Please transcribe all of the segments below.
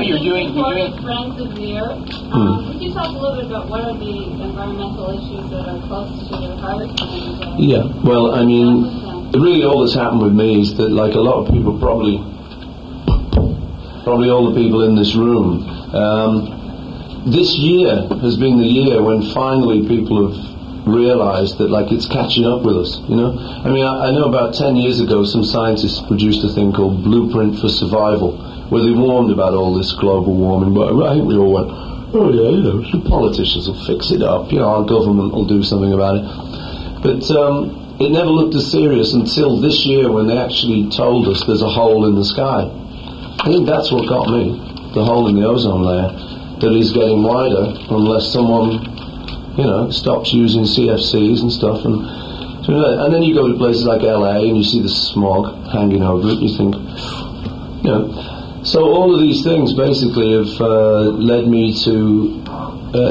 you're doing Friends of the Earth. Could you talk a little bit about what are the environmental issues that are close to your heart? And, yeah, well, I mean, really all that's happened with me is that, like a lot of people, probably all the people in this room, this year has been the year when finally people have realised that, like, it's catching up with us, you know. I mean, I know about 10 years ago some scientists produced a thing called Blueprint for Survival, where they warned about all this global warming, but I think we all went, oh yeah, you know, the politicians will fix it up, you know, our government will do something about it. But it never looked as serious until this year when they actually told us there's a hole in the sky. I think that's what got me, the hole in the ozone layer, that is getting wider unless someone, you know, stops using CFCs and stuff. And then you go to places like LA and you see the smog hanging over it, you think, you know. So all of these things basically have led me to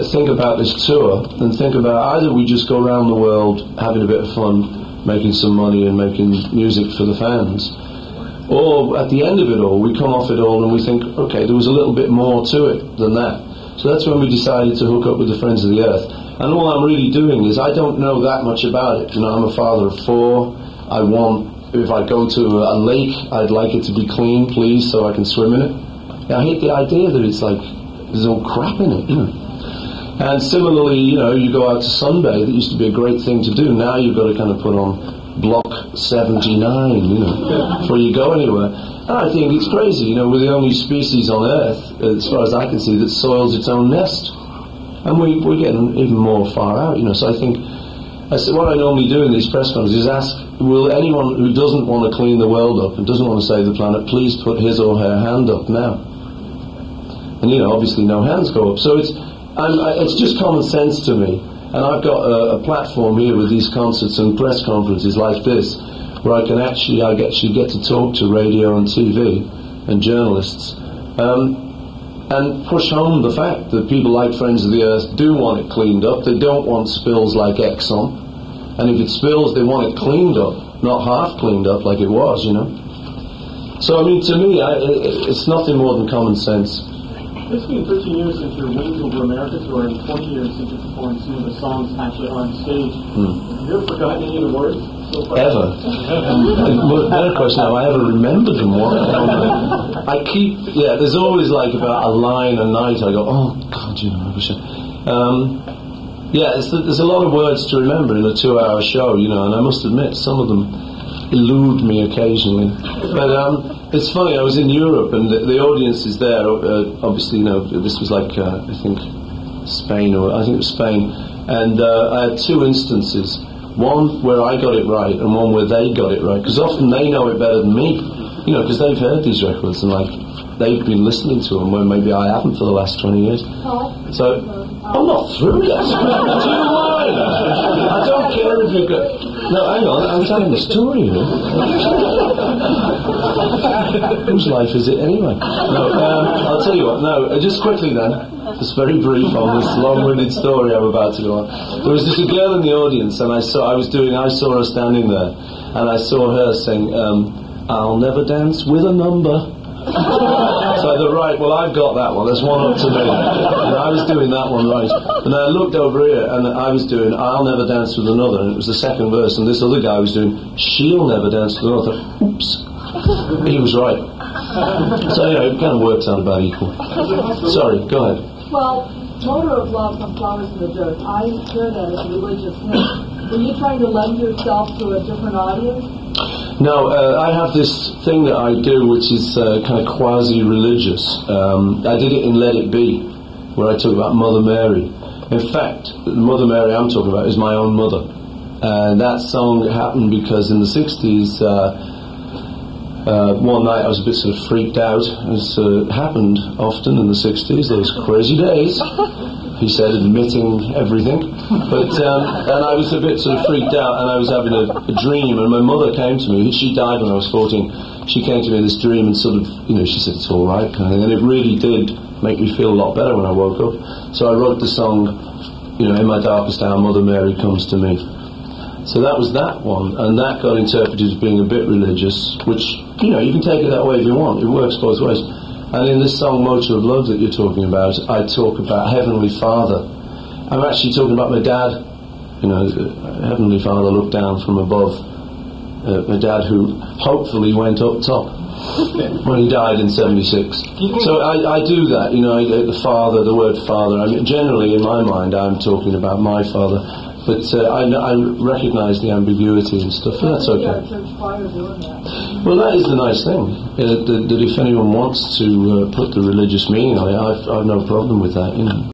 think about this tour and think about either we just go around the world having a bit of fun, making some money and making music for the fans, or at the end of it all we come off it all and we think, okay, there was a little bit more to it than that. So that's when we decided to hook up with the Friends of the Earth. And all I'm really doing is, I don't know that much about it. You know, I'm a father of 4. If I go to a lake, I'd like it to be clean, please, so I can swim in it. I hate the idea that it's like there's all crap in it, you know. And similarly, you know, you go out to sunbathe. It used to be a great thing to do. Now you've got to kind of put on Block 79, you know, before you go anywhere. And I think it's crazy, you know, we're the only species on Earth, as far as I can see, that soils its own nest. And we're getting even more far out, you know. So I think, what I normally do in these press conferences is ask, will anyone who doesn't want to clean the world up and doesn't want to save the planet, please put his or her hand up now? And, you know, obviously no hands go up. So it's just common sense to me. And I've got a platform here with these concerts and press conferences like this, where I actually get to talk to radio and TV and journalists, and push home the fact that people like Friends of the Earth do want it cleaned up. They don't want spills like Exxon. And if it spills, they want it cleaned up, not half cleaned up like it was, you know. So, I mean, to me, it's nothing more than common sense. It's been 13 years since your Wings Over America tour and 20 years since you performed some of the songs actually on stage. Have you ever forgotten any of the words so far? Ever? Better question, have I ever remembered them? There's always like about a line a night I go, oh God, you know, I wish I... there's a lot of words to remember in a 2-hour show, you know, and I must admit some of them elude me occasionally. But it's funny, I was in Europe and the audiences there, obviously, you know, this was like, I think Spain, and I had 2 instances. One where I got it right and one where they got it right, because often they know it better than me, you know, because they've heard these records and like they've been listening to them where maybe I haven't for the last 20 years. So I'm not through yet. Do you mind? I don't care if you've got... No, hang on, I'm telling the story, you know. Whose life is it anyway? No, I'll tell you what, just quickly then, just very brief on this long-winded story I'm about to go on. There was this girl in the audience, and I saw her standing there, and I saw her saying, I'll never dance with a number. So I thought, right, well, I've got that one, there's one up to me. And I was doing that one right. And I looked over here, and I was doing I'll Never Dance with Another, and it was the second verse, and this other guy was doing She'll Never Dance with Another. Oops. He was right. So, you know, it kind of works out about equal. Sorry, go ahead. Well, Motor of Love from Flowers in the Dirt, I hear that as a religious hymn. Were you trying to lend yourself to a different audience? No, I have this thing that I do which is kind of quasi-religious. I did it in Let It Be, where I talk about Mother Mary. In fact, the Mother Mary I'm talking about is my own mother. And that song happened because in the 60s, one night I was a bit sort of freaked out, as happened often in the 60s, those crazy days. He said, admitting everything. But and I was a bit sort of freaked out, and I was having a dream, and my mother came to me. She died when I was 14. She came to me in this dream and sort of, you know, she said, it's all right, kind of thing. And it really did make me feel a lot better when I woke up. So I wrote the song, you know, in my darkest hour, Mother Mary comes to me. So that was that one, and that got interpreted as being a bit religious, which, you know, you can take it that way if you want. It works both ways. And in this song, Motor of Love, that you're talking about, I talk about Heavenly Father. I'm actually talking about my dad. You know, Heavenly Father looked down from above. My dad, who hopefully went up top when he died in 76. So I do that, you know, the father, the word father. I mean, generally, in my mind, I'm talking about my father. But I recognise the ambiguity and stuff, and that's okay. Well, that is the nice thing, that if anyone wants to put the religious meaning on it, I've no problem with that, you know.